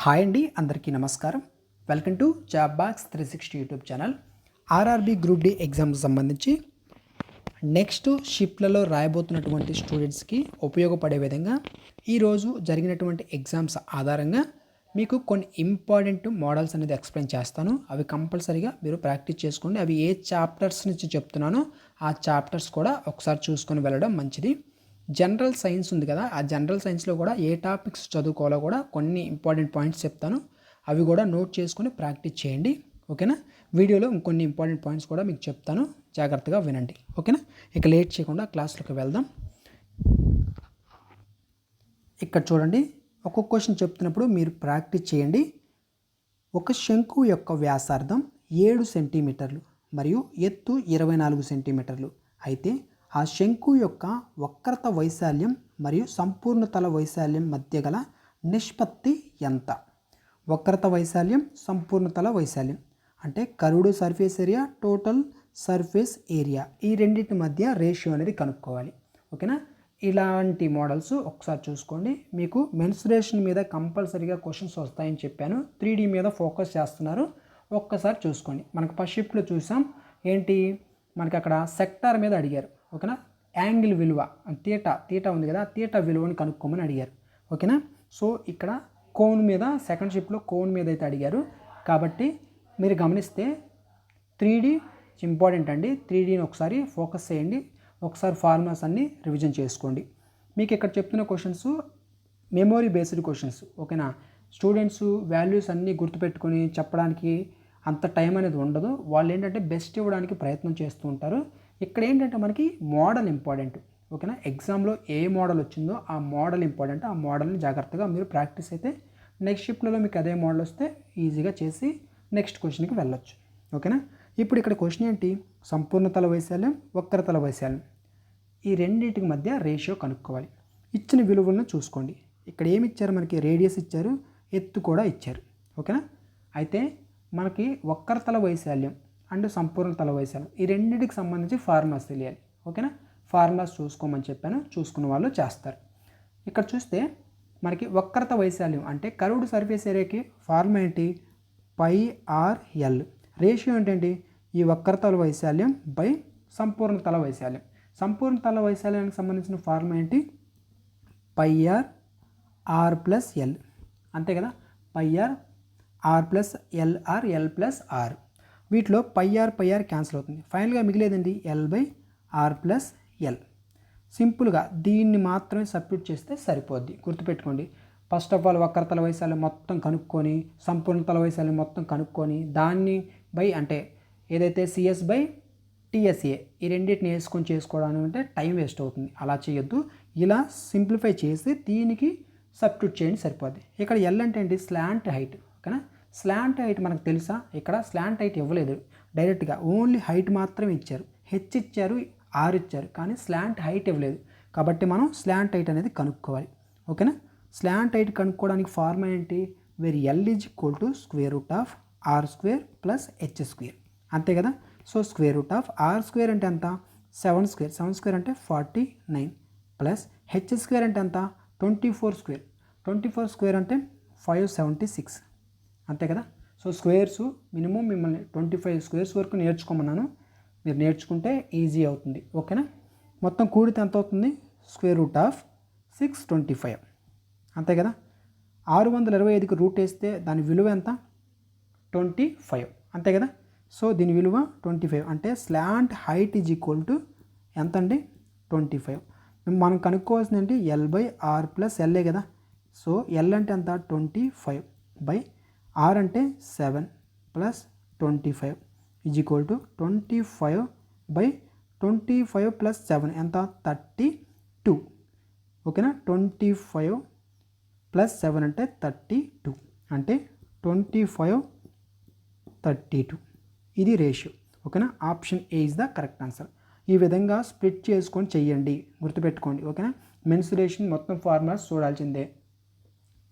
Hi అండి, అందరికీ నమస్కారం. Welcome to job box 360 YouTube channel. RRB group D ఎగ్జామ్కి సంబంధించి నెక్స్ట్ షిఫ్ట్లలో రాయబోతున్నటువంటి స్టూడెంట్స్కి ఉపయోగపడే విధంగా ఈరోజు జరిగినటువంటి ఎగ్జామ్స్ ఆధారంగా మీకు కొన్ని ఇంపార్టెంట్ మోడల్స్ అనేది ఎక్స్ప్లెయిన్ చేస్తాను. అవి కంపల్సరీగా మీరు ప్రాక్టీస్ చేసుకోండి. అవి ఏ చాప్టర్స్ నుంచి చెప్తున్నానో ఆ చాప్టర్స్ కూడా ఒకసారి చూసుకొని వెళ్ళడం మంచిది. జనరల్ సైన్స్ ఉంది కదా, ఆ జనరల్ సైన్స్లో కూడా ఏ టాపిక్స్ చదువుకోవాలో కూడా కొన్ని ఇంపార్టెంట్ పాయింట్స్ చెప్తాను. అవి కూడా నోట్ చేసుకొని ప్రాక్టీస్ చేయండి, ఓకేనా. వీడియోలో ఇంకొన్ని ఇంపార్టెంట్ పాయింట్స్ కూడా మీకు చెప్తాను, జాగ్రత్తగా వినండి, ఓకేనా. ఇక లేట్ చేయకుండా క్లాస్లోకి వెళ్దాం. ఇక్కడ చూడండి, ఒక్కొక్క క్వశ్చన్ చెప్తున్నప్పుడు మీరు ప్రాక్టీస్ చేయండి. ఒక శంకు యొక్క వ్యాసార్థం 7 సెంటీమీటర్లు మరియు ఎత్తు 24 సెంటీమీటర్లు అయితే ఆ శంకు యొక్క వక్రత వైశాల్యం మరియు సంపూర్ణతల వైశాల్యం మధ్య గల నిష్పత్తి ఎంత? వక్రత వైశాల్యం, సంపూర్ణతల వైశాల్యం అంటే curved surface area, total surface area, ఈ రెండింటి మధ్య రేషియో అనేది కనుక్కోవాలి, ఓకేనా. ఇలాంటి మోడల్స్ ఒకసారి చూసుకోండి. మీకు మెన్సురేషన్ మీద కంపల్సరీగా క్వశ్చన్స్ వస్తాయని చెప్పాను. 3D మీద ఫోకస్ చేస్తున్నారు, ఒక్కసారి చూసుకోండి. మనకు ఫస్ట్ షిఫ్ట్లో చూసాం ఏంటి, మనకి అక్కడ సెక్టార్ మీద అడిగారు, ఓకేనా. యాంగిల్ విలువ తీటా ఉంది కదా, తీటా విలువని కనుక్కోమని అడిగారు, ఓకేనా. సో ఇక్కడ కోన్ మీద, సెకండ్ షిఫ్ట్లో కోన్ మీద అయితే అడిగారు. కాబట్టి మీరు గమనిస్తే 3D ఇంపార్టెంట్ అండి. 3Dని ఒకసారి ఫోకస్ చేయండి, ఒకసారి ఫార్ములాస్ అన్నీ రివిజన్ చేసుకోండి. మీకు ఇక్కడ చెప్తున్న క్వశ్చన్స్ మెమొరీ బేస్డ్ క్వశ్చన్స్, ఓకేనా. స్టూడెంట్స్ వాల్యూస్ అన్నీ గుర్తుపెట్టుకొని చెప్పడానికి అంత టైం అనేది ఉండదు. వాళ్ళు ఏంటంటే బెస్ట్ ఇవ్వడానికి ప్రయత్నం చేస్తూ ఉంటారు. ఇక్కడ ఏంటంటే మనకి మోడల్ ఇంపార్టెంట్, ఓకేనా. ఎగ్జామ్లో ఏ మోడల్ వచ్చిందో ఆ మోడల్ ఇంపార్టెంట్. ఆ మోడల్ని జాగ్రత్తగా మీరు ప్రాక్టీస్ అయితే నెక్స్ట్ షిఫ్ట్లో మీకు అదే మోడల్ వస్తే ఈజీగా చేసి నెక్స్ట్ క్వశ్చన్కి వెళ్ళొచ్చు, ఓకేనా. ఇప్పుడు ఇక్కడ క్వశ్చన్ ఏంటి, సంపూర్ణతల వైశాల్యం, వక్రతల వైశాల్యం, ఈ రెండింటికి మధ్య రేషియో కనుక్కోవాలి. ఇచ్చిన విలువలను చూసుకోండి. ఇక్కడ ఏమి ఇచ్చారు, మనకి రేడియస్ ఇచ్చారు, ఎత్తు కూడా ఇచ్చారు, ఓకేనా. అయితే మనకి వక్రతల వైశాల్యం అండ్ సంపూర్ణతల వైశాల్యం ఈ రెండింటికి సంబంధించి ఫార్ములాస్ తెలియాలి, ఓకేనా. ఫార్ములాస్ చూసుకోమని చెప్పాను, చూసుకున్న వాళ్ళు చేస్తారు. ఇక్కడ చూస్తే మనకి వక్రత వైశాల్యం అంటే కర్వ్డ్ సర్ఫేస్ ఏరియాకి ఫార్ములా ఏంటి, πr/l. రేషియో ఏంటంటే ఈ వక్రతల వైశాల్యం బై సంపూర్ణతల వైశాల్యం. సంపూర్ణతల వైశాల్యానికి సంబంధించిన ఫార్ములా ఏంటి, πr/r+l, అంతే కదా. πr/r+l l+r. వీటిలో πr క్యాన్సిల్ అవుతుంది, ఫైనల్గా మిగిలేదండి l/r+l. సింపుల్గా దీన్ని మాత్రమే సబ్స్టిట్యూట్ చేస్తే సరిపోద్ది, గుర్తుపెట్టుకోండి. ఫస్ట్ ఆఫ్ ఆల్ వక్రతల వైశాల్యం మొత్తం కనుక్కొని, సంపూర్ణతల వైశాల్యం మొత్తం కనుక్కొని, దాన్ని బై అంటే ఏదైతే CS/TSA ఈ రెండింటిని వేసుకొని చేసుకోవడానికి అంటే టైం వేస్ట్ అవుతుంది. అలా చేయొద్దు, ఇలా సింప్లిఫై చేసి దీనికి సబ్స్టిట్యూట్ చేయండి, సరిపోద్ది. ఇక్కడ ఎల్ అంటే ఏంటి, స్లాంట్ హైట్, ఓకేనా. స్లాంట్ హైట్ మనకు తెలుసా, ఇక్కడ స్లాంట్ హైట్ ఇవ్వలేదు, డైరెక్ట్గా ఓన్లీ హైట్ మాత్రమే ఇచ్చారు. హెచ్ ఇచ్చారు, ఆర్ ఇచ్చారు, కానీ స్లాంట్ హైట్ ఇవ్వలేదు. కాబట్టి మనం స్లాంట్ హైట్ అనేది కనుక్కోవాలి, ఓకేనా. స్లాంట్ హైట్ కనుక్కోవడానికి ఫార్ములా ఏంటి, where L is equal to √r² + h², అంతే కదా. సో √r² అంటే ఎంత, 7² అంటే 49 ప్లస్ h² అంటే ఎంత, 24² అంటే 576, అంతే కదా. సో స్క్వేర్స్ మినిమం మిమ్మల్ని 25 స్క్వేర్స్ వరకు నేర్చుకోమన్నాను, మీరు నేర్చుకుంటే ఈజీ అవుతుంది, ఓకేనా. మొత్తం కూడితే ఎంత అవుతుంది, √625, అంతే కదా. 625కి రూట్ వేస్తే దాని విలువ ఎంత, 25, అంతే కదా. సో దీని విలువ 25 అంటే slant height is equal to ఎంత అండి, 25. మనం కనుక్కోవాల్సింది ఏంటి, l/r+l కదా. సో ఎల్ అంటే ఎంత, 25 బై r అంటే 7 plus 25 is equal to 25 by 25 plus 7 ఎంత, 32, ఓకేనా. 25 ప్లస్ 7 అంటే 32, అంటే 25/32. ఇది రేషియో, ఓకేనా. Option A is the correct answer. ఈ విధంగా స్ప్లిట్ చేసుకొని చెయ్యండి, గుర్తుపెట్టుకోండి, ఓకేనా. మెన్సురేషన్ మొత్తం ఫార్ములాస్ చూడాల్సిందే,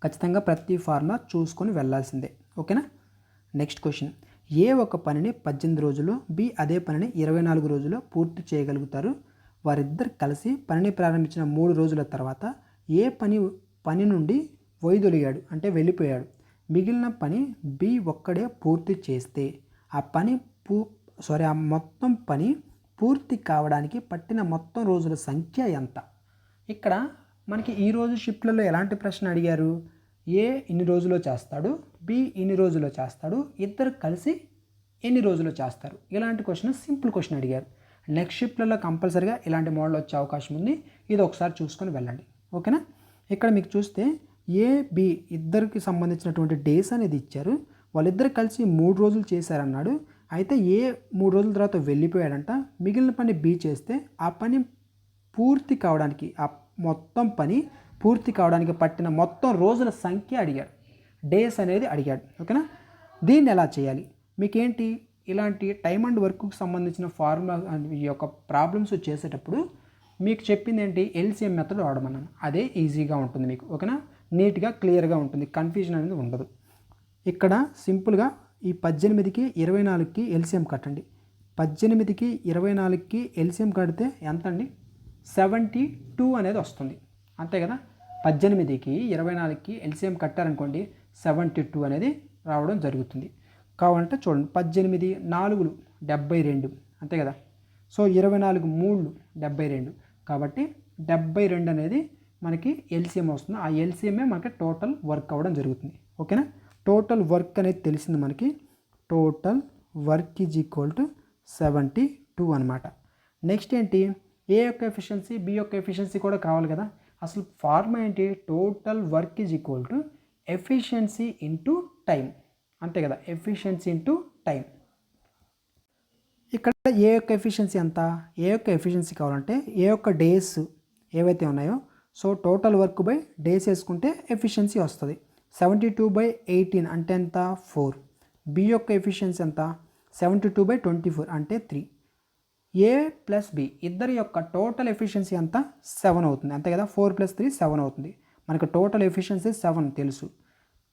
ఖచ్చితంగా ప్రతి ఫార్ములా చూసుకొని వెళ్ళాల్సిందే, ఓకేనా. నెక్స్ట్ క్వశ్చన్, ఏ ఒక పనిని 18 రోజులు, బి అదే పనిని 24 రోజుల్లో పూర్తి చేయగలుగుతారు. వారిద్దరు కలిసి పనిని ప్రారంభించిన 3 రోజుల తర్వాత ఏ పని నుండి వైదొలిగాడు అంటే వెళ్ళిపోయాడు. మిగిలిన పని బి ఒక్కడే పూర్తి చేస్తే ఆ పని ఆ మొత్తం పని పూర్తి కావడానికి పట్టిన మొత్తం రోజుల సంఖ్య ఎంత? ఇక్కడ మనకి ఈరోజు షిఫ్ట్లలో ఎలాంటి ప్రశ్న అడిగారు? ఏ ఇన్ని రోజుల్లో చేస్తాడు, బి ఇన్ని రోజుల్లో చేస్తాడు, ఇద్దరు కలిసి ఎన్ని రోజుల్లో చేస్తారు? ఇలాంటి క్వశ్చన్ సింపుల్ క్వశ్చన్ అడిగారు. నెక్స్ట్ షిఫ్ట్లలో కంపల్సరీగా ఇలాంటి మోడల్ వచ్చే అవకాశం ఉంది. ఇది ఒకసారి చూసుకొని వెళ్ళండి. ఓకేనా? ఇక్కడ మీకు చూస్తే ఏ బి ఇద్దరికి సంబంధించినటువంటి డేస్ అనేది ఇచ్చారు. వాళ్ళిద్దరు కలిసి 3 రోజులు చేశారన్నాడు. అయితే ఏ 3 రోజుల తర్వాత వెళ్ళిపోయాడంట. మిగిలిన పని బి చేస్తే ఆ పని పూర్తి కావడానికి ఆ మొత్తం పని పూర్తి కావడానికి పట్టిన మొత్తం రోజుల సంఖ్య అడిగాడు. డేస్ అనేది అడిగాడు. ఓకేనా? దీన్ని ఎలా చేయాలి? మీకేంటి ఇలాంటి టైమ్ అండ్ వర్క్కి సంబంధించిన ఫార్ములా ఈ యొక్క ప్రాబ్లమ్స్ చేసేటప్పుడు మీకు చెప్పింది ఏంటి? ఎల్సిఎం మెథడ్ వాడమన్నాను. అదే ఈజీగా ఉంటుంది మీకు. ఓకేనా? నీట్గా క్లియర్గా ఉంటుంది, కన్ఫ్యూజన్ అనేది ఉండదు. ఇక్కడ సింపుల్గా ఈ 18కి 24కి ఎల్సిఎం కట్టండి. 18కి 24కి ఎల్సిఎం కడితే ఎంత అండి? 72 అనేది వస్తుంది. అంతే కదా? 18కి 24కి ఎల్సిఎం కట్టారనుకోండి 72 అనేది రావడం జరుగుతుంది. కావాలంటే చూడండి, 18 4 72 అంతే కదా? సో 24 3 72 కాబట్టి 72 అనేది మనకి ఎల్సిఎం వస్తుంది. ఆ ఎల్సిఎంఏ మనకి టోటల్ వర్క్ అవ్వడం జరుగుతుంది. ఓకేనా? టోటల్ వర్క్ అనేది తెలిసింది మనకి. Total work is equal to 72 అనమాట. నెక్స్ట్ ఏంటి? ఏ యొక్క ఎఫిషియన్సీ, బి యొక్క ఎఫిషియన్సీ కూడా కావాలి కదా. అసలు ఫార్ములా ఏంటి? Total work is equal to efficiency into time. అంతే కదా? Efficiency into time. ఇక్కడ ఏ యొక్క ఎఫిషియన్సీ ఎంత? ఏ యొక్క ఎఫిషియన్సీ కావాలంటే ఏ యొక్క డేస్ ఏవైతే ఉన్నాయో so total work by days వేసుకుంటే ఎఫిషియన్సీ వస్తుంది. 72/18 అంటే ఎంత? 4. బి యొక్క ఎఫిషియన్సీ ఎంత? 72/24 అంటే 3. ఏ ప్లస్ బి ఇద్దరి యొక్క టోటల్ ఎఫిషియన్సీ ఎంత? 7 అవుతుంది. అంతే కదా? 4 + 3 7 అవుతుంది. మనకు టోటల్ ఎఫిషియన్సీ 7 తెలుసు,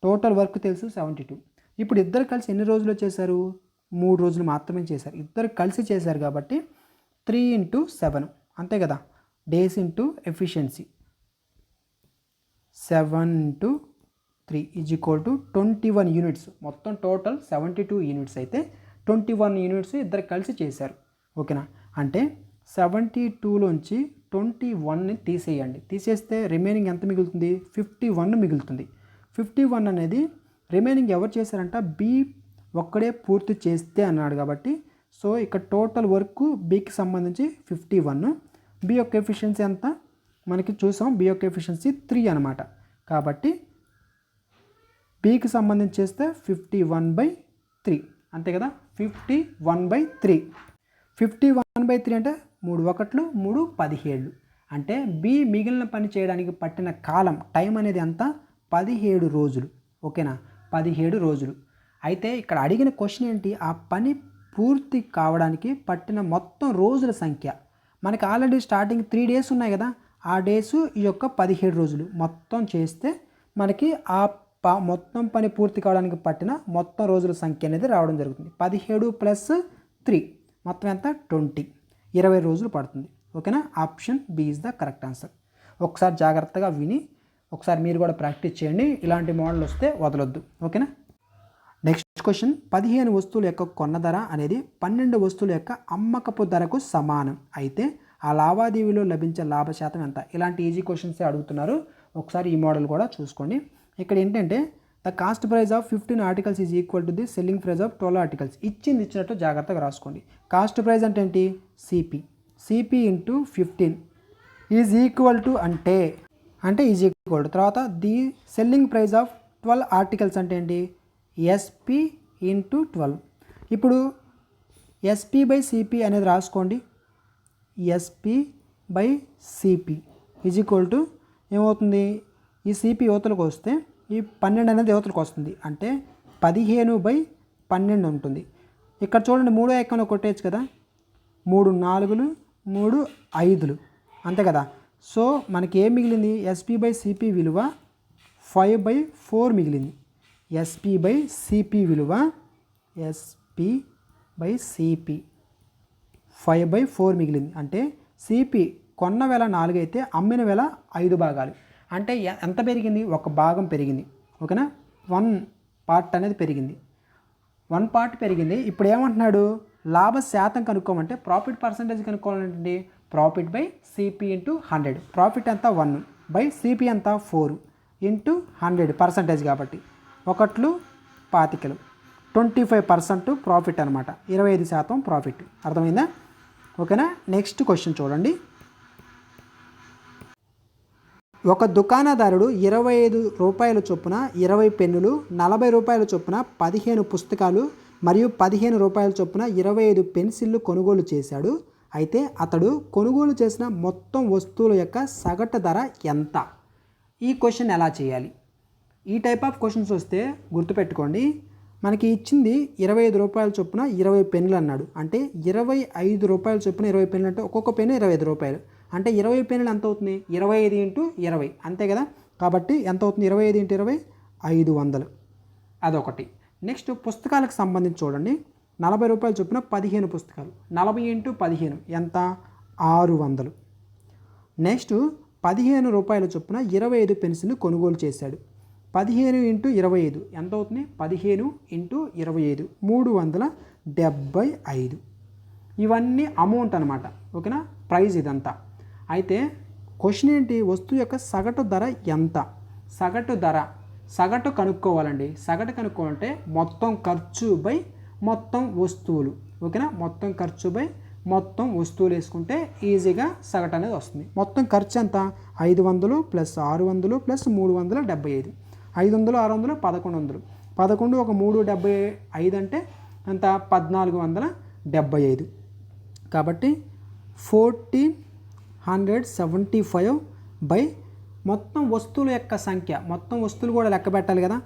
టోటల్ వర్క్ తెలుసు 72. ఇప్పుడు ఇద్దరు కలిసి ఎన్ని రోజులు చేశారు? 3 రోజులు మాత్రమే చేశారు. ఇద్దరు కలిసి చేశారు కాబట్టి 3 × 7 అంతే కదా? Days into efficiency 7 × 3 is equal to 21 units. మొత్తం టోటల్ 72 యూనిట్స్ అయితే 21 యూనిట్స్ ఇద్దరు కలిసి చేశారు. ఓకేనా? అంటే 72లోంచి 21ని తీసేయండి. తీసేస్తే రిమైనింగ్ ఎంత మిగులుతుంది? 51 మిగులుతుంది. 51 అనేది రిమైనింగ్ ఎవరు చేశారంట? బి ఒక్కడే పూర్తి చేస్తే అన్నాడు కాబట్టి సో ఇక్కడ టోటల్ వర్క్ బికి సంబంధించి 51. బి యొక్క ఎఫిషియన్సీ ఎంత మనకి చూసాం? బి యొక్క ఎఫిషియన్సీ 3 అనమాట. కాబట్టి బికి సంబంధించి చేస్తే 51/3 అంతే కదా? 51/3. 51/3 అంటే 3 1 3 17. అంటే బి మిగిలిన పని చేయడానికి పట్టిన కాలం టైం అనేది ఎంత? 17 రోజులు. ఓకేనా? 17 రోజులు. అయితే ఇక్కడ అడిగిన క్వశ్చన్ ఏంటి? ఆ పని పూర్తి కావడానికి పట్టిన మొత్తం రోజుల సంఖ్య. మనకి ఆల్రెడీ స్టార్టింగ్ 3 డేస్ ఉన్నాయి కదా, ఆ డేసు ఈ యొక్క 17 రోజులు మొత్తం చేస్తే మనకి ఆ మొత్తం పని పూర్తి కావడానికి పట్టిన మొత్తం రోజుల సంఖ్య అనేది రావడం జరుగుతుంది. 17 + 3 మొత్తం ఎంత? 20 రోజులు పడుతుంది. ఓకేనా? Option B is the correct answer. ఒకసారి జాగ్రత్తగా విని ఒకసారి మీరు కూడా ప్రాక్టీస్ చేయండి. ఇలాంటి మోడల్ వస్తే వదలొద్దు. ఓకేనా? నెక్స్ట్ క్వశ్చన్, 15 వస్తువుల యొక్క కొన్న ధర అనేది 12 వస్తువుల యొక్క అమ్మకపు ధరకు సమానం అయితే ఆ లావాదేవీలో లభించే లాభ శాతం ఎంత? ఇలాంటి ఈజీ క్వశ్చన్సే అడుగుతున్నారు. ఒకసారి ఈ మోడల్ కూడా చూసుకోండి. ఇక్కడ ఏంటంటే the cost price of 15 articles is equal to the selling price of 12 articles. ఇచ్చినట్టు జాగ్రత్తగా రాసుకోండి. కాస్ట్ ప్రైస్ అంటే ఏంటి? CP. CP into 15 is equal to అంటే ఈజ్ ఈక్వల్ టు తర్వాత the selling price of 12 articles అంటే ఏంటి? SP into 12. ఇప్పుడు ఎస్పి/సిపి అనేది రాసుకోండి. ఎస్పి/సిపి ఈజ్ ఈక్వల్ టు ఏమవుతుంది? ఈ సిపి యువతలకు వస్తే ఈ 12 అనేది యువతలకు వస్తుంది. అంటే 15/12 ఉంటుంది. ఇక్కడ చూడండి 3 ఎక్కన కొట్టేయచ్చు కదా. 3 4 3 5 అంతే కదా. సో మనకి ఏం మిగిలింది? ఎస్పి/సిపి విలువ 5/4 మిగిలింది. ఎస్పి/సిపి విలువ ఎస్పి/సిపి 5/4 మిగిలింది. అంటే సిపి కొన్న వేల 4 అయితే అమ్మిన వేల 5 భాగాలు. అంటే ఎంత పెరిగింది? 1 భాగం పెరిగింది. ఓకేనా? 1 పార్ట్ అనేది పెరిగింది, 1 పార్ట్ పెరిగింది. ఇప్పుడు ఏమంటున్నాడు, లాభ శాతం కనుక్కోమంటే ప్రాఫిట్ పర్సంటేజ్ కనుక్కోవాలంటే profit by CP into 100. Profit ఎంత 1 బై సిపి ఎంత 4 ఇంటూ 100 పర్సంటేజ్ కాబట్టి 1 25, 25% ప్రాఫిట్ అనమాట, 25% ప్రాఫిట్. అర్థమైందా? ఓకేనా. నెక్స్ట్ క్వశ్చన్ చూడండి. ఒక దుకాణదారుడు 25 రూపాయల చొప్పున 20 పెన్నులు, 40 రూపాయల చొప్పున 15 పుస్తకాలు మరియు 15 రూపాయల చొప్పున 25 పెన్సిళ్ళు కొనుగోలు చేశాడు. అయితే అతడు కొనుగోలు చేసిన మొత్తం వస్తువుల యొక్క సగటు ధర ఎంత? ఈ క్వశ్చన్ ఎలా చేయాలి? ఈ టైప్ ఆఫ్ క్వశ్చన్స్ వస్తే గుర్తుపెట్టుకోండి, మనకి ఇచ్చింది 25 రూపాయల చొప్పున 20 పెన్నులు అన్నాడు. అంటే 25 రూపాయల చొప్పున 20 పెన్నులు అంటే ఒక్కొక్క పెన్ను 25 రూపాయలు. అంటే 20 పెన్నులు ఎంత అవుతుంది? 25 ఇంటూ 20, అంతే కదా. కాబట్టి ఎంత అవుతుంది? 25 ఇంటూ 20 500. అదొకటి. నెక్స్ట్ పుస్తకాలకు సంబంధించి చూడండి, 40 రూపాయల చొప్పున 15 పుస్తకాలు, 40 ఇంటూ 15 ఎంత? 600. నెక్స్ట్ 15 రూపాయల చొప్పున 25 పెన్సిల్ కొనుగోలు చేశాడు. 15 ఇంటూ 25 ఎంత అవుతుంది? 15 ఇంటూ 25 375. ఇవన్నీ అమౌంట్ అనమాట. ఓకేనా, ప్రైస్ ఇదంతా. అయితే క్వశ్చన్ ఏంటి? వస్తువు యొక్క సగటు ధర ఎంత? సగటు కనుక్కోవాలండి. సగటు కనుక్కోవాలంటే మొత్తం ఖర్చు బై మొత్తం వస్తువులు. ఓకేనా, మొత్తం ఖర్చు బై మొత్తం వస్తువులు వేసుకుంటే ఈజీగా సగటు అనేది వస్తుంది. మొత్తం ఖర్చు ఎంత? 500 ప్లస్ 600 ప్లస్ 375. 500 600 1100. 11 ఒక 375 అంటే ఎంత? 1475. కాబట్టి 1475 బై మొత్తం వస్తువుల యొక్క సంఖ్య. మొత్తం వస్తువులు కూడా లెక్క పెట్టాలి కదా.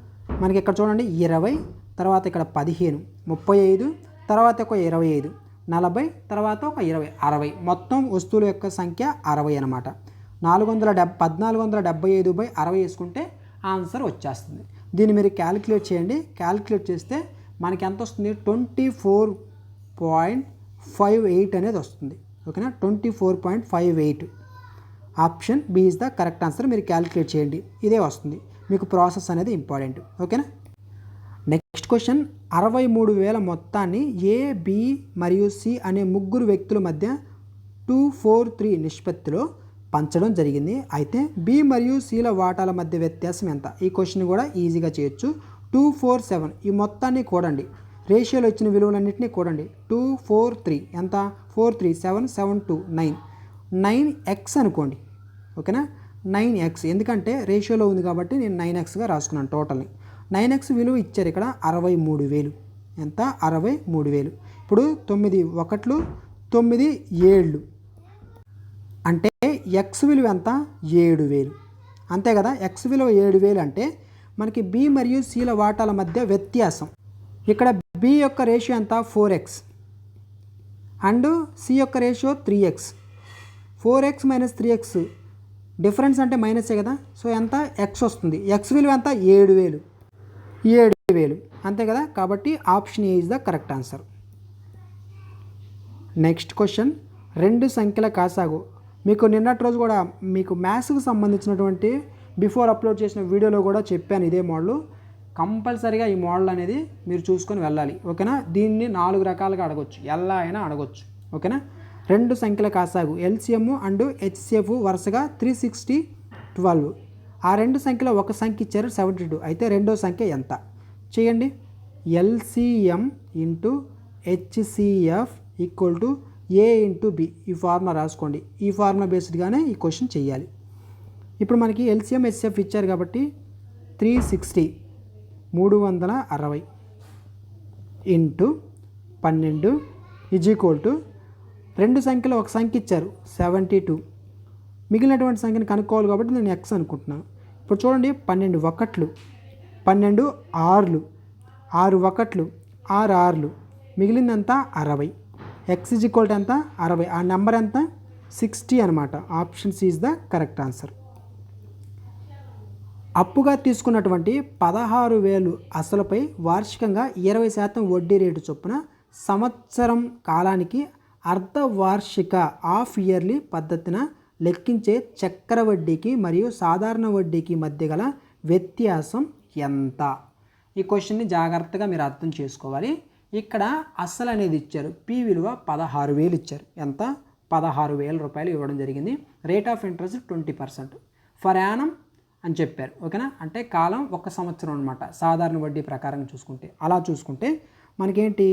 మనకి ఇక్కడ చూడండి 20, తర్వాత ఇక్కడ 15, 35, తర్వాత ఒక 25, 40, తర్వాత ఒక 20, 60. మొత్తం వస్తువుల యొక్క సంఖ్య 60 అనమాట. 1475 బై 60 వేసుకుంటే ఆన్సర్ వచ్చేస్తుంది. దీన్ని మీరు క్యాలిక్యులేట్ చేయండి. క్యాలిక్యులేట్ చేస్తే మనకి ఎంత వస్తుంది? 24.58 అనేది వస్తుంది. ఓకేనా, 24.58. Option B is the correct answer. మీరు క్యాలిక్యులేట్ చేయండి, ఇదే వస్తుంది. మీకు ప్రాసెస్ అనేది ఇంపార్టెంట్. ఓకేనా. నెక్స్ట్ క్వశ్చన్, 63,000 మొత్తాన్ని ఏ, బి మరియు సి అనే ముగ్గురు వ్యక్తుల మధ్య 243 నిష్పత్తిలో పంచడం జరిగింది. అయితే బి మరియు సిల వాటాల మధ్య వ్యత్యాసం ఎంత? ఈ క్వశ్చన్ కూడా ఈజీగా చేయొచ్చు. 247 ఈ మొత్తాన్ని కూడండి. రేషియోలో ఇచ్చిన విలువలన్నింటినీ కూడండి. 243 ఎంత? 43 7 7 2 9 9x అనుకోండి. ఓకేనా, 9x. ఎందుకంటే రేషియోలో ఉంది కాబట్టి నేను 9xగా రాసుకున్నాను టోటల్ని. 9x విలువ ఇచ్చారు ఇక్కడ 63,000. ఎంత? 63,000. ఇప్పుడు 9 1 9 7 అంటే ఎక్స్ విలువ ఎంత? 7,000. అంతే కదా. ఎక్స్ విలువ 7,000 అంటే మనకి బి మరియు సిల వాటాల మధ్య వ్యత్యాసం. ఇక్కడ బి యొక్క రేషియో ఎంత? 4x అండ్ సి యొక్క ratio 3x. 4x minus 3x difference అంటే మైనసే కదా. సో ఎంత? ఎక్స్ వస్తుంది. ఎక్స్ విలువ ఎంత? 7,000. 7,000 అంతే కదా. కాబట్టి option A is the correct answer. Next question, 2 సంఖ్యల కాసాగు. మీకు నిన్నటి రోజు కూడా మీకు మ్యాథ్స్కి సంబంధించినటువంటి బిఫోర్ అప్లోడ్ చేసిన వీడియోలో కూడా చెప్పాను ఇదే మోడల్. కంపల్సరీగా ఈ మోడల్ అనేది మీరు చూసుకొని వెళ్ళాలి. ఓకేనా. దీన్ని 4 రకాలుగా అడగొచ్చు, ఎలా అయినా అడగొచ్చు. ఓకేనా. 2 సంఖ్యల కాసాగు ఎల్సిఎం అండ్ హెచ్సిఎఫ్ వరుసగా 360 12. ఆ 2 సంఖ్యలో ఒక సంఖ్య ఇచ్చారు 72. అయితే రెండో సంఖ్య ఎంత? చేయండి. LCM into HCF equal to A into B. ఈ ఫార్ములా రాసుకోండి. ఈ ఫార్ములా బేస్డ్గానే ఈ క్వశ్చన్ చేయాలి. ఇప్పుడు మనకి ఎల్సిఎం హెచ్సిఎఫ్ ఇచ్చారు కాబట్టి 360 360 ఇంటూ 12 ఈజ్ ఈక్వల్ టు 2 సంఖ్యలో ఒక సంఖ్య ఇచ్చారు 72. మిగిలినటువంటి సంఖ్యను కనుక్కోవాలి కాబట్టి నేను ఎక్స్ అనుకుంటున్నాను. ఇప్పుడు చూడండి 12 1 12 6 6 1 6 6 మిగిలిందంతా 60. ఎక్స్ ఈజ్ ఈక్వల్ టు ఎంత? 60. ఆ నెంబర్ ఎంత? 60 అనమాట. Option C is the correct answer. అప్పుగా తీసుకున్నటువంటి 16,000 అసలుపై వార్షికంగా 20% వడ్డీ రేటు చొప్పున సంవత్సరం కాలానికి అర్ధవార్షిక హాఫ్ ఇయర్లీ పద్ధతిన లెక్కించే చక్ర వడ్డీకి మరియు సాధారణ వడ్డీకి మధ్య గల వ్యత్యాసం ఎంత? ఈ క్వశ్చన్ని జాగ్రత్తగా మీరు అర్థం చేసుకోవాలి. ఇక్కడ అస్సలు అనేది ఇచ్చారు, పి విలువ 16,000 ఇచ్చారు. ఎంత? 16,000 రూపాయలు ఇవ్వడం జరిగింది. Rate of interest 20% per annum అని చెప్పారు. ఓకేనా? అంటే కాలం 1 సంవత్సరం అనమాట సాధారణ వడ్డీ ప్రకారం చూసుకుంటే. అలా చూసుకుంటే మనకేంటి,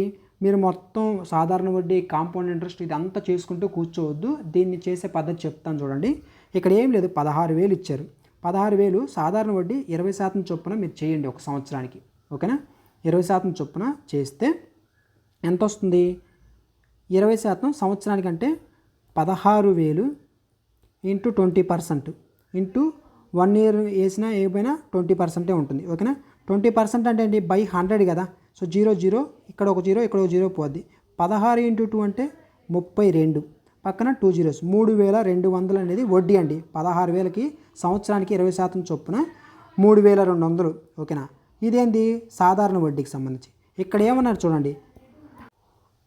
మీరు మొత్తం సాధారణ వడ్డీ, కాంపౌండ్ ఇంట్రెస్ట్ ఇదంతా చేసుకుంటూ కూర్చోవద్దు. దీన్ని చేసే పద్ధతి చెప్తాను చూడండి. ఇక్కడ ఏం లేదు, 16,000 ఇచ్చారు. 16,000 సాధారణ వడ్డీ 20% చొప్పున మీరు చేయండి 1 సంవత్సరానికి. ఓకేనా? 20% చొప్పున చేస్తే ఎంత వస్తుంది? 20% సంవత్సరానికి అంటే 16,000 ఇంటూ 20% ఇంటూ 1 ఇయర్ వేసినా ఏమైనా 20% ఉంటుంది. ఓకేనా? 20% అంటే ఏంటి? బై 100 కదా. సో 0 ఇక్కడ ఒక 0 ఇక్కడ ఒక 0 పోద్ది. 16 ఇంటూ 2 అంటే 32, పక్కన 2 zeros, 3,200 అనేది వడ్డీ అండి. 16,000కి సంవత్సరానికి 20% చొప్పున 3,200. ఓకేనా? ఇదేంది? సాధారణ వడ్డీకి సంబంధించి. ఇక్కడ ఏమన్నారు చూడండి,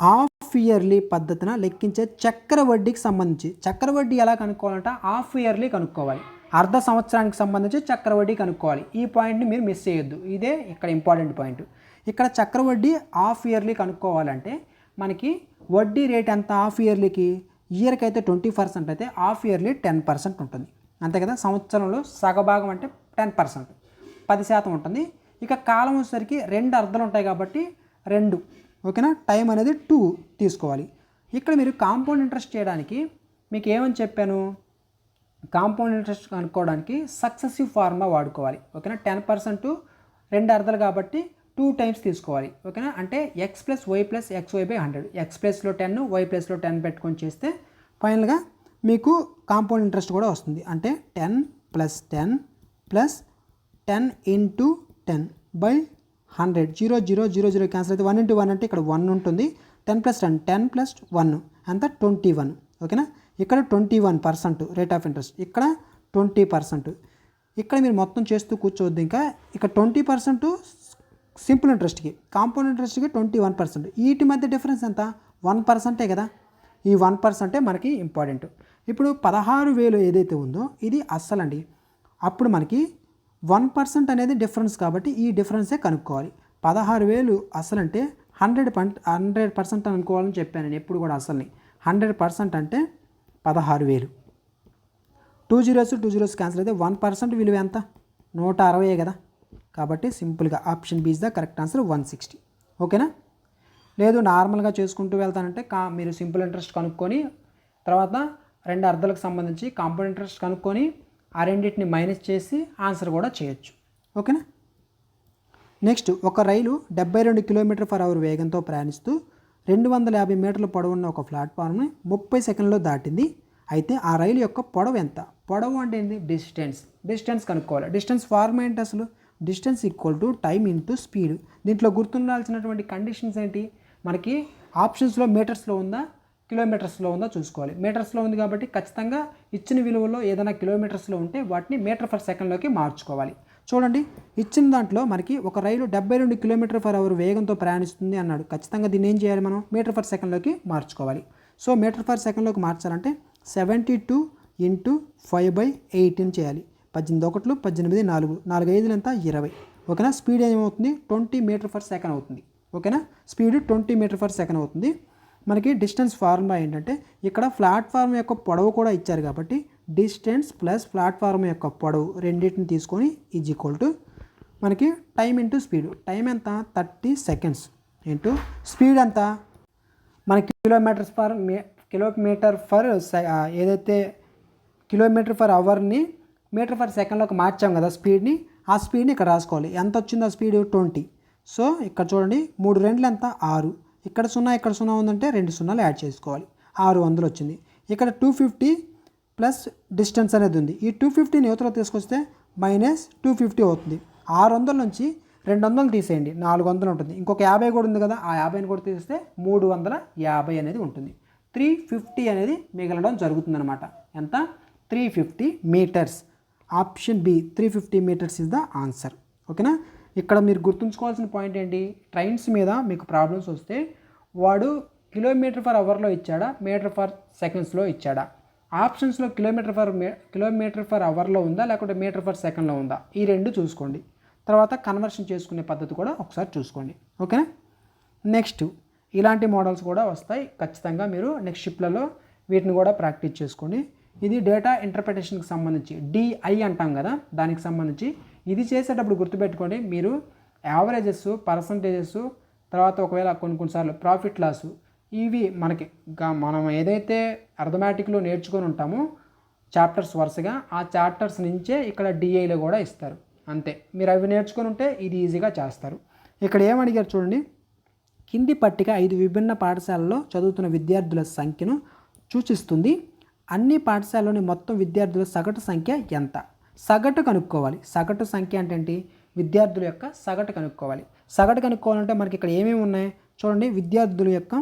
హాఫ్ ఇయర్లీ పద్ధతిన లెక్కించే చక్ర వడ్డీకి సంబంధించి. చక్ర వడ్డీ ఎలా కనుక్కోవాలంటే హాఫ్ ఇయర్లీ కనుక్కోవాలి. అర్ధ సంవత్సరానికి సంబంధించి చక్ర వడ్డీ కనుక్కోవాలి. ఈ పాయింట్ని మీరు మిస్ చేయొద్దు. ఇదే ఇక్కడ ఇంపార్టెంట్ పాయింట్. ఇక్కడ చక్ర వడ్డీ హాఫ్ ఇయర్లీ కనుక్కోవాలంటే మనకి వడ్డీ రేట్ ఎంత? హాఫ్ ఇయర్లీకి ఇయర్కి అయితే 20% అయితే హాఫ్ ఇయర్లీ 10% ఉంటుంది. అంతే కదా. సంవత్సరంలో సగభాగం అంటే 10%, 10% ఉంటుంది. ఇక కాలం వచ్చేసరికి 2 అర్ధాలు ఉంటాయి కాబట్టి 2. ఓకేనా? టైం అనేది 2 తీసుకోవాలి. ఇక్కడ మీరు కాంపౌండ్ ఇంట్రెస్ట్ చేయడానికి మీకు ఏమని చెప్పాను, కాంపౌండ్ ఇంట్రెస్ట్ కనుక్కోవడానికి సక్సెసివ్ ఫార్ములా వాడుకోవాలి. ఓకేనా? 10% 2 అర్ధాలు కాబట్టి 2 times తీసుకోవాలి. ఓకేనా? అంటే x + y + xy/100, x ప్లస్లో 10 y ప్లస్లో 10 పెట్టుకొని చేస్తే ఫైనల్గా మీకు కాంపౌండ్ ఇంట్రెస్ట్ కూడా వస్తుంది. అంటే 10 + 10 + 10 × 10/100. 0 0 0 0 క్యాన్సిల్ అయితే 1 × 1 అంటే ఇక్కడ 1 ఉంటుంది. 10 + 10 10 + 1 అంతా 21. ఓకేనా? ఇక్కడ 21% రేట్ ఆఫ్ ఇంట్రెస్ట్, ఇక్కడ 20%. ఇక్కడ మీరు మొత్తం చేస్తూ కూర్చోవద్దు. ఇంకా ఇక్కడ 20% సింపుల్ ఇంట్రెస్ట్కి, కాంపౌండ్ ఇంట్రెస్ట్కి 21%. వీటి మధ్య డిఫరెన్స్ ఎంత? 1% కదా. ఈ 1% మనకి ఇంపార్టెంట్. ఇప్పుడు 16,000 ఏదైతే ఉందో ఇది అస్సలండి. అప్పుడు మనకి 1% అనేది డిఫరెన్స్ కాబట్టి ఈ డిఫరెన్సే కనుక్కోవాలి. 16,000 అసలు అంటే 100% అనుకోవాలని చెప్పాను నేను ఎప్పుడు కూడా. అసలుని 100% అంటే 16,000. 2 zeros క్యాన్సిల్ అయితే 1% విలువ ఎంత? 160 కదా. కాబట్టి సింపుల్గా option B is the correct answer, 160. ఓకేనా? లేదు నార్మల్గా చేసుకుంటూ వెళ్తానంటే మీరు సింపుల్ ఇంట్రెస్ట్ కనుక్కొని తర్వాత 2 అర్ధాలకు సంబంధించి కాంపౌండ్ ఇంట్రెస్ట్ కనుక్కొని ఆ రెండింటిని మైనస్ చేసి ఆన్సర్ కూడా చేయొచ్చు. ఓకేనా? నెక్స్ట్, ఒక రైలు 72 km/h వేగంతో ప్రయాణిస్తూ 250 మీటర్ల పొడవున్న ఒక ప్లాట్ఫామ్ని 30 సెకండ్లో దాటింది. అయితే ఆ రైలు యొక్క పొడవు ఎంత? పొడవు అంటే ఏంటి? డిస్టెన్స్ కనుక్కోవాలి. డిస్టెన్స్ ఫార్మ్ ఏంటి అసలు? Distance equal to time into speed. దీంట్లో గుర్తుండాల్సినటువంటి కండిషన్స్ ఏంటి? మనకి ఆప్షన్స్లో మీటర్స్లో ఉందా, కిలోమీటర్స్లో ఉందా చూసుకోవాలి. మీటర్స్లో ఉంది కాబట్టి ఖచ్చితంగా ఇచ్చిన విలువలో ఏదైనా కిలోమీటర్స్లో ఉంటే వాటిని మీటర్ పర్ సెకండ్లోకి మార్చుకోవాలి. చూడండి, ఇచ్చిన దాంట్లో మనకి ఒక రైలు 72 km/h వేగంతో ప్రయాణిస్తుంది అన్నాడు. ఖచ్చితంగా దీన్ని ఏం చేయాలి మనం? మీటర్ పర్ సెకండ్లోకి మార్చుకోవాలి. సో మీటర్ పర్ సెకండ్లోకి మార్చాలంటే 72 × 5/18 చేయాలి. 18 1 18 4 4 5 ఎంత? 20. ఓకేనా? స్పీడ్ ఏమవుతుంది? 20 m/s అవుతుంది. ఓకేనా? స్పీడ్ 20 m/s అవుతుంది. మనకి డిస్టెన్స్ ఫార్ములా ఏంటంటే ఇక్కడ ప్లాట్ఫామ్ యొక్క పొడవు కూడా ఇచ్చారు కాబట్టి డిస్టెన్స్ ప్లస్ ప్లాట్ఫామ్ యొక్క పొడవు రెండింటిని తీసుకొని ఈజ్ ఈక్వల్ టు మనకి టైం ఇంటూ స్పీడ్. టైం ఎంత? 30 seconds ఇంటూ స్పీడ్ ఎంత? మనకి కిలోమీటర్ ఫర్ ఏదైతే km/hని మీటర్ పర్ సెకండ్లోకి మార్చాం కదా స్పీడ్ని. ఆ స్పీడ్ని ఇక్కడ రాసుకోవాలి. ఎంత వచ్చింది ఆ స్పీడ్? 20. సో ఇక్కడ చూడండి, 3 2 ఎంత? 6. ఇక్కడ 0 ఇక్కడ 0 ఉందంటే 2 0 యాడ్ చేసుకోవాలి. 600 వచ్చింది. ఇక్కడ 250 ప్లస్ డిస్టెన్స్ అనేది ఉంది. ఈ 250ని యువతలో తీసుకొస్తే -250 అవుతుంది. 600 నుంచి 200 తీసేయండి, 400 ఉంటుంది. ఇంకొక 50 కూడా ఉంది కదా, ఆ 50ని కూడా తీస్తే 350 అనేది ఉంటుంది. 350 అనేది మిగలడం జరుగుతుంది అనమాట. ఎంత? 350 meters. Option B 350 meters is the answer. ఓకేనా? ఇక్కడ మీరు గుర్తుంచుకోవాల్సిన పాయింట్ ఏంటి? ట్రైన్స్ మీద మీకు ప్రాబ్లమ్స్ వస్తే వాడు km/hలో ఇచ్చాడా, m/s ఇచ్చాడా? ఆప్షన్స్లో km/hలో ఉందా లేకపోతే m/s ఉందా? ఈ రెండు చూసుకోండి. తర్వాత కన్వర్షన్ చేసుకునే పద్ధతి కూడా ఒకసారి చూసుకోండి. ఓకేనా. నెక్స్ట్ ఇలాంటి మోడల్స్ కూడా వస్తాయి, ఖచ్చితంగా మీరు నెక్స్ట్ షిఫ్ట్లలో వీటిని కూడా ప్రాక్టీస్ చేసుకోండి. ఇది డేటా ఇంటర్ప్రిటేషన్కి సంబంధించి డిఐ అంటాం కదా, దానికి సంబంధించి ఇది చేసేటప్పుడు గుర్తుపెట్టుకోండి, మీరు యావరేజెస్, పర్సంటేజెస్, తర్వాత ఒకవేళ కొన్నిసార్లు ప్రాఫిట్ లాస్, ఇవి మనం ఏదైతే అర్థమెటిక్లో నేర్చుకొని ఉంటామో చాప్టర్స్ వరుసగా, ఆ చాప్టర్స్ నుంచే ఇక్కడ డిఐలో కూడా ఇస్తారు. అంతే, మీరు అవి నేర్చుకొని ఉంటే ఇది ఈజీగా చేస్తారు. ఇక్కడ ఏమడిగారు చూడండి, కింది పట్టిక 5 విభిన్న పాఠశాలల్లో చదువుతున్న విద్యార్థుల సంఖ్యను సూచిస్తుంది. అన్ని పాఠశాలలోని మొత్తం విద్యార్థుల సగటు సంఖ్య ఎంత? సగటు కనుక్కోవాలి. సగటు సంఖ్య అంటే ఏంటి? విద్యార్థుల యొక్క సగటు కనుక్కోవాలి. సగటు కనుక్కోవాలంటే మనకి ఇక్కడ ఏమేమి ఉన్నాయి చూడండి. విద్యార్థుల యొక్క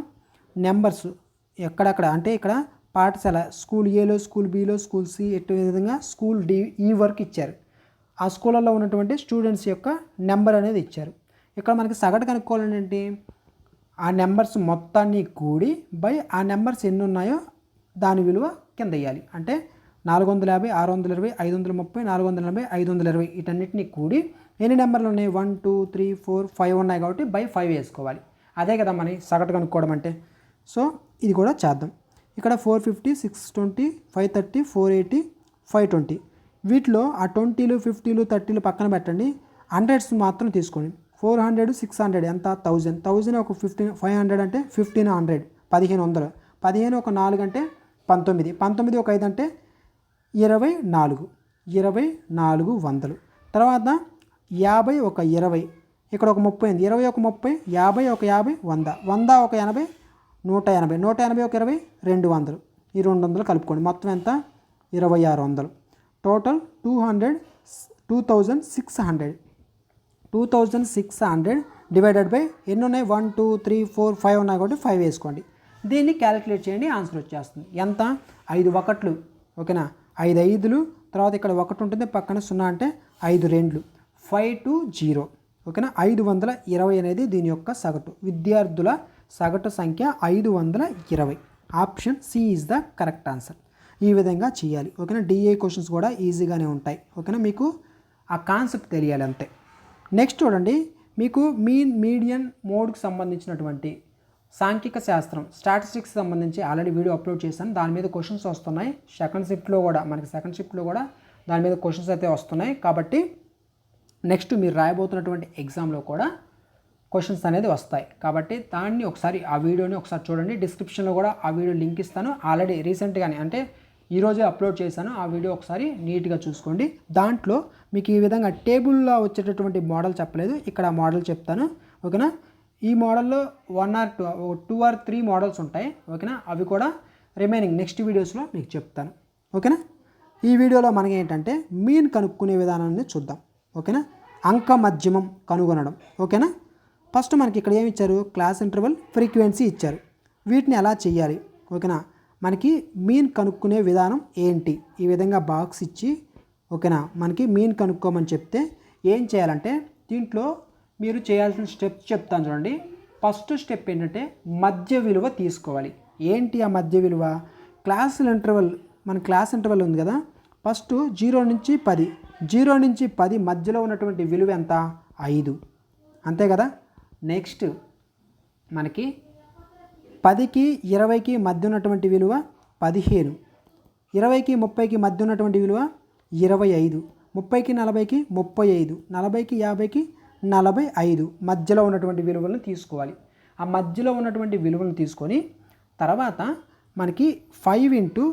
నెంబర్స్ ఎక్కడక్కడ అంటే ఇక్కడ పాఠశాల స్కూల్ ఏలో, స్కూల్ బిలో, స్కూల్ సి, ఎటు విధంగా స్కూల్ డి ఈ వరకు ఇచ్చారు. ఆ స్కూళ్ళల్లో ఉన్నటువంటి స్టూడెంట్స్ యొక్క నెంబర్ అనేది ఇచ్చారు. ఇక్కడ మనకి సగటు కనుక్కోవాలంటే ఏంటి? ఆ నెంబర్స్ మొత్తాన్ని కూడి బై ఆ నెంబర్స్ ఎన్ని ఉన్నాయో దాని విలువ కింద వేయాలి. అంటే 450, 620, 530, 480, 520 వీటన్నిటిని కూడి ఎన్ని నెంబర్లు ఉన్నాయి? 1 2 3 4 5 ఉన్నాయి కాబట్టి బై 5 వేసుకోవాలి. అదే కదా మన సగటు కనుక్కోవడం అంటే. సో ఇది కూడా చేద్దాం. ఇక్కడ 450, 620, 530, 480, 520. వీటిలో ఆ 20లు, 50లు, 30లు పక్కన పెట్టండి. హండ్రెడ్స్ మాత్రం తీసుకోండి. 400, 600 ఎంత? 1000. 1000 ఒక 500 అంటే 1500, 1500. 15 ఒక 4 అంటే 19. 19 ఒక 5 అంటే 24. 2400. తర్వాత 50 ఒక 20. ఇక్కడ ఒక 30 ఉంది. 20 ఒక 30, 50 ఒక 50, 100. 100 ఒక 80, 180. 180 ఒక 20, 200. ఈ 200 కలుపుకోండి. మొత్తం ఎంత? 2600. టోటల్ 2600. 2600 డివైడెడ్ బై ఎన్ని ఉన్నాయి? 1 2 3 4 5 ఉన్నాయి కాబట్టి 5 వేసుకోండి. దీన్ని క్యాలిక్యులేట్ చేయండి, ఆన్సర్ వచ్చేస్తుంది. ఎంత? 5 ఒకట్లు. ఓకేనా, 5 5లు, తర్వాత ఇక్కడ 1 ఉంటుంది, పక్కన 0 అంటే 5 2, 520. ఓకేనా, 520 అనేది దీని యొక్క సగటు. విద్యార్థుల సగటు సంఖ్య 520. Option C is the correct answer. ఈ విధంగా చేయాలి. ఓకేనా, డిఏ క్వశ్చన్స్ కూడా ఈజీగానే ఉంటాయి. ఓకేనా, మీకు ఆ కాన్సెప్ట్ తెలియాలి అంతే. నెక్స్ట్ చూడండి, మీకు మీన్, మీడియన్, మోడ్కి సంబంధించినటువంటి సాంఖ్యక శాస్త్రం, స్టాటిస్టిక్స్ సంబంధించి ఆల్రెడీ వీడియో అప్లోడ్ చేశాను. దాని మీద క్వశ్చన్స్ వస్తున్నాయి. సెకండ్ షిఫ్ట్లో కూడా దాని మీద క్వశ్చన్స్ అయితే వస్తున్నాయి. కాబట్టి నెక్స్ట్ మీరు రాయబోతున్నటువంటి ఎగ్జామ్లో కూడా క్వశ్చన్స్ అనేది వస్తాయి. కాబట్టి దాన్ని ఒకసారి ఆ వీడియోని ఒకసారి చూడండి. డిస్క్రిప్షన్లో కూడా ఆ వీడియో లింక్ ఇస్తాను. ఆల్రెడీ రీసెంట్గానే అంటే ఈరోజే అప్లోడ్ చేశాను. ఆ వీడియో ఒకసారి నీట్గా చూసుకోండి. దాంట్లో మీకు ఈ విధంగా టేబుల్లో వచ్చేటటువంటి మోడల్ చెప్పలేదు, ఇక్కడ మోడల్ చెప్తాను. ఓకేనా, ఈ మోడల్లో 1 or 2 or 3 మోడల్స్ ఉంటాయి. ఓకేనా, అవి కూడా రిమైనింగ్ నెక్స్ట్ వీడియోస్లో మీకు చెప్తాను. ఓకేనా, ఈ వీడియోలో మనకి ఏంటంటే మీన్ కనుక్కునే విధానాన్ని చూద్దాం. ఓకేనా, అంక మధ్యమం కనుగొనడం. ఓకేనా, ఫస్ట్ మనకి ఇక్కడ ఏమి ఇచ్చారు? క్లాస్ ఇంటర్వల్, ఫ్రీక్వెన్సీ ఇచ్చారు. వీటిని ఎలా చేయాలి? ఓకేనా, మనకి మీన్ కనుక్కునే విధానం ఏంటి? ఈ విధంగా బాక్స్ ఇచ్చి ఓకేనా మనకి మీన్ కనుక్కోమని చెప్తే ఏం చేయాలంటే దీంట్లో మీరు చేయాల్సిన స్టెప్స్ చెప్తాను చూడండి. ఫస్ట్ స్టెప్ ఏంటంటే మధ్య విలువ తీసుకోవాలి. ఏంటి ఆ మధ్య విలువ? క్లాస్ ఇంటర్వల్ ఉంది కదా, ఫస్ట్ 0 నుంచి 10, 0 నుంచి 10 మధ్యలో ఉన్నటువంటి విలువ ఎంత? 5. అంతే కదా. నెక్స్ట్ మనకి 10కి 20కి మధ్య ఉన్నటువంటి విలువ 15, 20కి 30కి మధ్య ఉన్నటువంటి విలువ 25, 30కి 40కి 35, 40కి 50కి 45 మధ్యలో ఉన్నటువంటి విలువలను తీసుకోవాలి. ఆ మధ్యలో ఉన్నటువంటి విలువలను తీసుకొని తర్వాత మనకి 5 ఇంటూ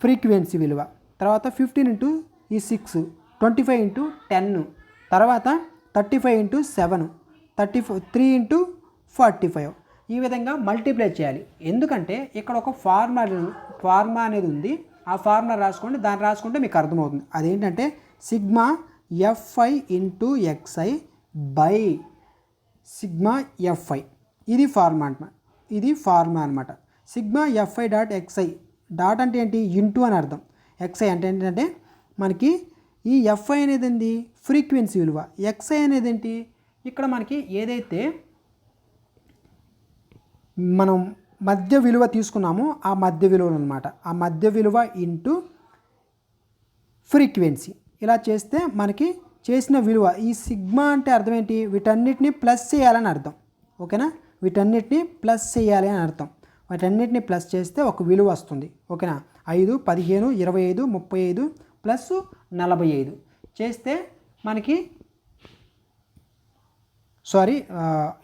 ఫ్రీక్వెన్సీ విలువ, తర్వాత 15 ఇంటూ ఈ 6, 25 ఇంటూ 10, తర్వాత 35 ఇంటూ 7, 3 ఇంటూ 45. ఈ విధంగా మల్టిప్లై చేయాలి. ఎందుకంటే ఇక్కడ ఒక ఫార్ములా అనేది ఉంది. ఆ ఫార్ములా రాసుకోండి, దాన్ని రాసుకుంటే మీకు అర్థమవుతుంది. అదేంటంటే sigma FI into XI by sigma FI. ఇది ఫార్ములా అనమాట. Sigma FI dot XI. Dot అంటే ఏంటి? ఇంటూ అని అర్థం. ఎక్స్ఐ అంటే ఏంటంటే మనకి ఈ ఎఫ్ఐ అనేది ఏంటి? ఫ్రీక్వెన్సీ విలువ. ఎక్స్ఐ అనేది ఏంటి? ఇక్కడ మనకి ఏదైతే మనం మధ్య విలువ తీసుకున్నామో ఆ మధ్య విలువలు అనమాట. ఆ మధ్య విలువ ఇంటూ ఫ్రీక్వెన్సీ. ఇలా చేస్తే మనకి చేసిన విలువ, ఈ సిగ్మా అంటే అర్థం ఏంటి, వీటన్నిటిని ప్లస్ చేయాలని అర్థం. ఓకేనా, వీటన్నిటిని ప్లస్ చేయాలి అని అర్థం. వాటన్నిటిని ప్లస్ చేస్తే ఒక విలువ వస్తుంది. ఓకేనా, 5, 15, 25, 35 ప్లస్ 45 చేస్తే మనకి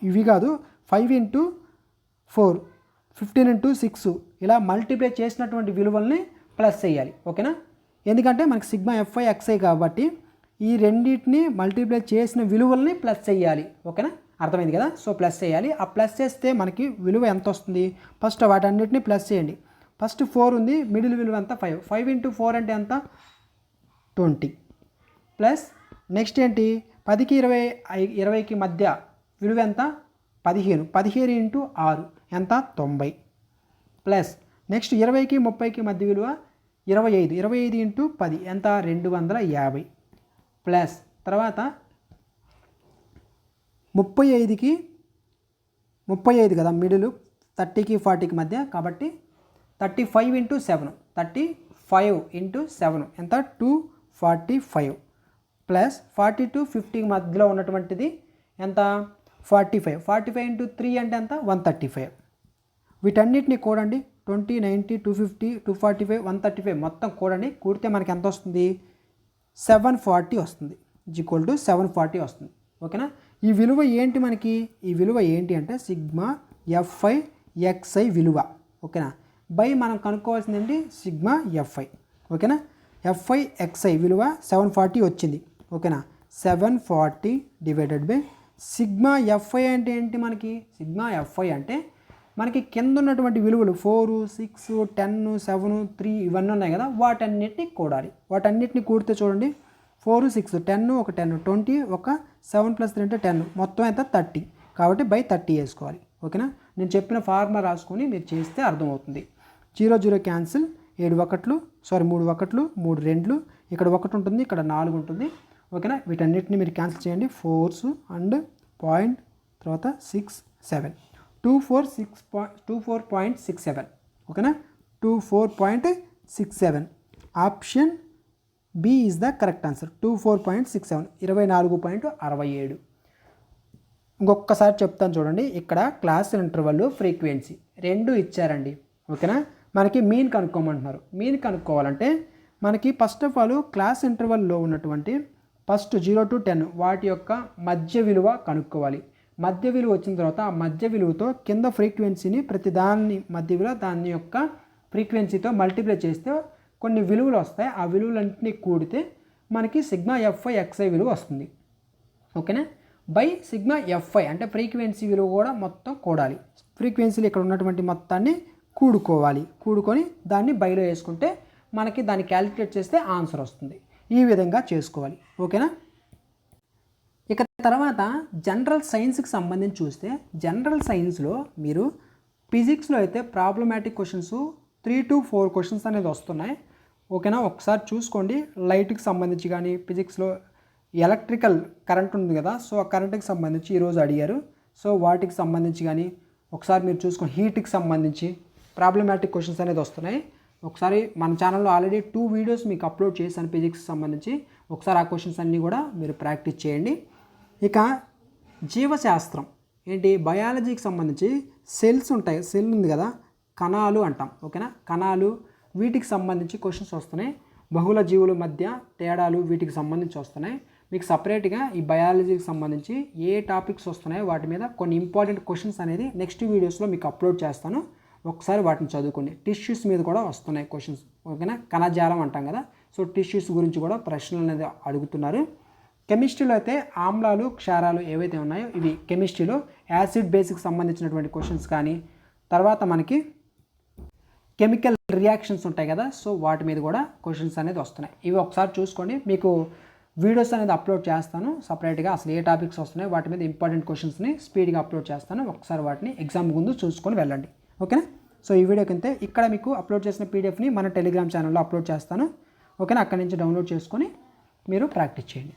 ఇవి కాదు, 5 × 4, 15 × 6 ఇలా మల్టిప్లై చేసినటువంటి విలువల్ని ప్లస్ చేయాలి. ఓకేనా, ఎందుకంటే మనకి సిగ్మా ఎఫ్ఐ ఎక్స్ఐ కాబట్టి ఈ రెండింటిని మల్టిప్లై చేసిన విలువల్ని ప్లస్ చేయాలి. ఓకేనా, అర్థమైంది కదా. సో ప్లస్ చేయాలి. ఆ ప్లస్ చేస్తే మనకి విలువ ఎంత వస్తుంది, ఫస్ట్ వాటన్నిటిని ప్లస్ చేయండి. ఫస్ట్ 4 ఉంది, మిడిల్ విలువ ఎంత 5. 5 × 4 అంటే ఎంత 20 ప్లస్ నెక్స్ట్ ఏంటి 10కి 20కి మధ్య విలువ ఎంత 15. 15 × 6 ఎంత 90 ప్లస్ నెక్స్ట్ 20కి 30కి మధ్య విలువ 25. 25 × 10 ఎంత 250 ప్లస్ తర్వాత 35కి 35 కదా మిడిల్, 30కి 40కి మధ్య కాబట్టి 35 × 7. 35 × 7 ఎంత 245 ప్లస్ 40 to 50 మధ్యలో ఉన్నటువంటిది ఎంత 45. 45 × 3 అంటే ఎంత 135. వీటన్నిటిని కూడండి, 20, 90, 250, 245, 135 మొత్తం కూడండి. కూడితే మనకి ఎంత వస్తుంది 740 వస్తుంది. = 740 వస్తుంది. ఓకేనా, ఈ విలువ ఏంటి మనకి, ఈ విలువ ఏంటి అంటే సిగ్మా ఎఫ్ఐ ఎక్స్ఐ విలువ. ఓకేనా, బై మనం కనుక్కోవాల్సింది ఏంటి సిగ్మా ఎఫ్ఐ. ఓకేనా, ఎఫ్ఐ ఎక్స్ఐ విలువ 740 వచ్చింది. ఓకేనా, 740 డివైడెడ్ బై సిగ్మా ఎఫ్ఐ అంటే ఏంటి మనకి, సిగ్మా ఎఫ్ఐ అంటే మనకి కింద ఉన్నటువంటి విలువలు 4, 6, 10, 7, 3 ఇవన్నీ ఉన్నాయి కదా, వాటన్నిటిని కూడాలి. వాటన్నిటిని కూడితే చూడండి 4, 6, 10, ఒక 10, 20, ఒక 7 + 3 అంటే 10 మొత్తం ఎంత 30 కాబట్టి బై 30 వేసుకోవాలి. ఓకేనా, నేను చెప్పిన ఫార్ములా రాసుకొని మీరు చేస్తే అర్థమవుతుంది. 0, 0 క్యాన్సిల్, 3 1, 3 2, ఇక్కడ 1 ఉంటుంది, ఇక్కడ 4 ఉంటుంది. ఓకేనా, వీటన్నిటిని మీరు క్యాన్సిల్ చేయండి. 4s అండ్ పాయింట్ తర్వాత 6, 7 24.67. ఓకేనా, 24.67 option B is the correct answer. 24.67 24.67. ఇంకొకసారి చెప్తాను చూడండి, ఇక్కడ క్లాస్ ఇంటర్వల్ ఫ్రీక్వెన్సీ రెండు ఇచ్చారండి. ఓకేనా, మనకి మీన్ కనుక్కోమంటున్నారు. మీన్ కనుక్కోవాలంటే మనకి ఫస్ట్ ఆఫ్ ఆల్ క్లాస్ ఇంటర్వల్లో ఉన్నటువంటి ఫస్ట్ 0 to 10 వాటి యొక్క మధ్య విలువ కనుక్కోవాలి. మధ్య విలువ వచ్చిన తర్వాత ఆ మధ్య విలువతో కింద ఫ్రీక్వెన్సీని ప్రతి దాని మధ్య విలువ దాని యొక్క ఫ్రీక్వెన్సీతో మల్టిప్లై చేస్తే కొన్ని విలువలు వస్తాయి. ఆ విలువలన్నింటినీ కూడితే మనకి సిగ్మా ఎఫ్ఐ ఎక్స్ఐ విలువ వస్తుంది. ఓకేనా, బై సిగ్మా ఎఫ్ఐ అంటే ఫ్రీక్వెన్సీ విలువ కూడా మొత్తం కూడాలి. ఫ్రీక్వెన్సీలు ఇక్కడ ఉన్నటువంటి మొత్తాన్ని కూడుకొని దాన్ని బైలో వేసుకుంటే మనకి దాన్ని క్యాలిక్యులేట్ చేస్తే ఆన్సర్ వస్తుంది. ఈ విధంగా చేసుకోవాలి. ఓకేనా, ఇక తర్వాత జనరల్ సైన్స్కి సంబంధించి చూస్తే జనరల్ సైన్స్లో మీరు ఫిజిక్స్లో అయితే ప్రాబ్లమాటిక్ క్వశ్చన్స్ 3 to 4 క్వశ్చన్స్ అనేది వస్తున్నాయి. ఓకేనా, ఒకసారి చూసుకోండి. లైట్కి సంబంధించి కానీ ఫిజిక్స్లో ఎలక్ట్రికల్ కరెంట్ ఉంది కదా, సో ఆ కరెంట్కి సంబంధించి ఈరోజు అడిగారు. సో వాటికి సంబంధించి కానీ ఒకసారి మీరు చూసుకోండి. హీట్కి సంబంధించి ప్రాబ్లమాటిక్ క్వశ్చన్స్ అనేది వస్తున్నాయి. ఒకసారి మన ఛానల్లో ఆల్రెడీ 2 వీడియోస్ మీకు అప్లోడ్ చేశాను ఫిజిక్స్కి సంబంధించి. ఒకసారి ఆ క్వశ్చన్స్ అన్నీ కూడా మీరు ప్రాక్టీస్ చేయండి. ఇక జీవశాస్త్రం ఏంటి, బయాలజీకి సంబంధించి సెల్స్ ఉంటాయి, సెల్ ఉంది కదా, కణాలు అంటాం. ఓకేనా, కణాలు వీటికి సంబంధించి క్వశ్చన్స్ వస్తున్నాయి. బహుళ జీవుల మధ్య తేడాలు వీటికి సంబంధించి వస్తున్నాయి. మీకు సపరేట్గా ఈ బయాలజీకి సంబంధించి ఏ టాపిక్స్ వస్తున్నాయో వాటి మీద కొన్ని ఇంపార్టెంట్ క్వశ్చన్స్ అనేది నెక్స్ట్ వీడియోస్లో మీకు అప్లోడ్ చేస్తాను. ఒకసారి వాటిని చదువుకోండి. టిష్యూస్ మీద కూడా వస్తున్నాయి క్వశ్చన్స్. ఓకేనా, కణజాలం అంటాం కదా, సో టిష్యూస్ గురించి కూడా ప్రశ్నలు అనేది అడుగుతున్నారు. కెమిస్ట్రీలో అయితే ఆమ్లాలు క్షారాలు ఏవైతే ఉన్నాయో ఇవి కెమిస్ట్రీలో యాసిడ్ బేస్కి సంబంధించినటువంటి క్వశ్చన్స్ కానీ, తర్వాత మనకి కెమికల్ రియాక్షన్స్ ఉంటాయి కదా, సో వాటి మీద కూడా క్వశ్చన్స్ అనేది వస్తున్నాయి. ఇవి ఒకసారి చూసుకోండి. మీకు వీడియోస్ అనేది అప్లోడ్ చేస్తాను సపరేట్గా, అసలు ఏ టాపిక్స్ వస్తున్నాయి వాటి మీద ఇంపార్టెంట్ క్వశ్చన్స్ని స్పీడ్గా అప్లోడ్ చేస్తాను. ఒకసారి వాటిని ఎగ్జామ్ ముందు చూసుకొని వెళ్ళండి. ఓకేనా, సో ఈ వీడియో కింద ఇక్కడ మీకు అప్లోడ్ చేసిన పీడిఎఫ్ని మన టెలిగ్రామ్ ఛానల్లో అప్లోడ్ చేస్తాను. ఓకేనా, అక్కడి నుంచి డౌన్లోడ్ చేసుకొని మీరు ప్రాక్టీస్ చేయండి.